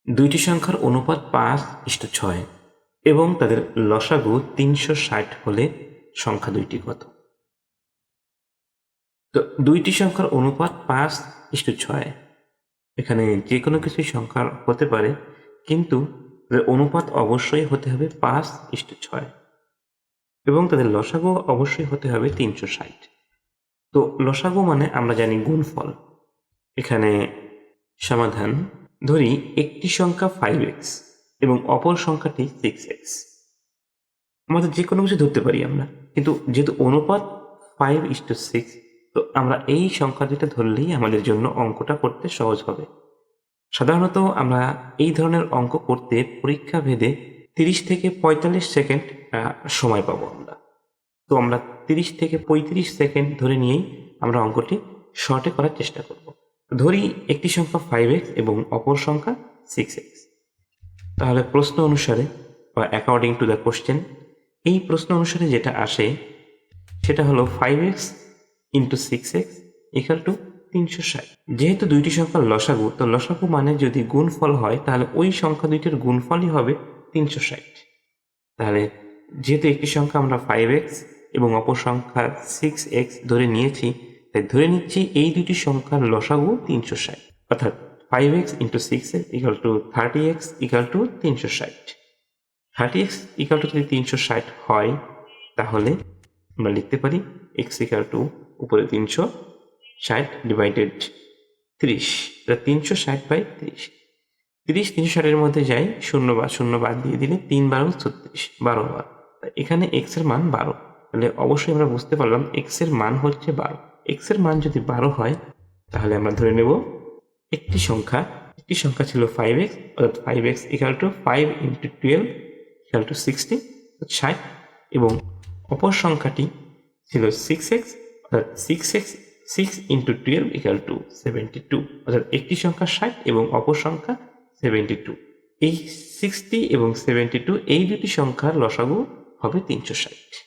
দুইটি সংখ্যার অনুপাত 5:6 এবং তাদের লসাগু 360 হলে সংখ্যা দুইটি কত? তো দুইটি সংখ্যার অনুপাত 5:6, এখানে যে কোনো কিছুই সংখ্যা হতে পারে, কিন্তু অনুপাত অবশ্যই হতে হবে 5:6 এবং তাদের লসাগু অবশ্যই হতে হবে 360। তো লসাগু মানে আমরা জানি গুণফল। এখানে সমাধান, ধরি একটি সংখ্যা 5x এবং অপর সংখ্যাটি 6x। আমাদের যে কোনো কিছু ধরতে পারি আমরা, কিন্তু যেহেতু অনুপাত 5:6, তো আমরা এই সংখ্যা দুটো ধরলেই আমাদের জন্য অঙ্কটা করতে সহজ হবে। সাধারণত আমরা এই ধরনের অঙ্ক করতে পরীক্ষা ভেদে 30 থেকে 45 সেকেন্ড সময় পাবো আমরা। তো আমরা 30 থেকে 35 সেকেন্ড ধরে নিয়েই আমরা অঙ্কটি শর্টে করার চেষ্টা করব। ধরি একটি সংখ্যা 5x এবং অপর সংখ্যা 6x। তাহলে প্রশ্ন অনুসারে বা অ্যাকর্ডিং টু দ্য কোশ্চেন, এই প্রশ্ন অনুসারে যেটা আসে সেটা হলো 5x into 6x equal to 360। যেহেতু দুইটি সংখ্যার লসাগু, তো লসাগু মানে যদি গুণফল হয় তাহলে ওই সংখ্যা দুইটির গুণফলই হবে 360। তাহলে যেহেতু একটি সংখ্যা আমরা 5x এবং অপর সংখ্যা 6x ধরে নিয়েছি, তাই ধরে নিচ্ছি এই দুটি সংখ্যার লসাগু 360, অর্থাৎ 5x into 6x equal to 30x equal to 360। 30x equal to যদি 360 হয়, তাহলে আমরা লিখতে পারি x ইকুয়াল টু উপরে 360 ডিভাইডেড 30, 360/30। 30 360-এর মধ্যে যায়, শূন্য বাদ দিয়ে দিলে 3 12 36, 12 বার। এখানে x এর মান 12, তাহলে অবশ্যই আমরা বুঝতে পারলাম x এর মান হচ্ছে 12। x এর মান যদি 12 হয়, তাহলে আমরা ধরে নেব একটি সংখ্যা ছিল 5x, অর্থাৎ 5x equal to 5 into 12 equal to 60, এবং অপর সংখ্যাটি ছিল 6x, অর্থাৎ 6 ইন্টু 12 ইকুয়াল টু 72, অর্থাৎ একটি সংখ্যা 60 এবং অপর সংখ্যা 72। এই 60 এবং 72 এই দুটি সংখ্যার লসাগু হবে 360।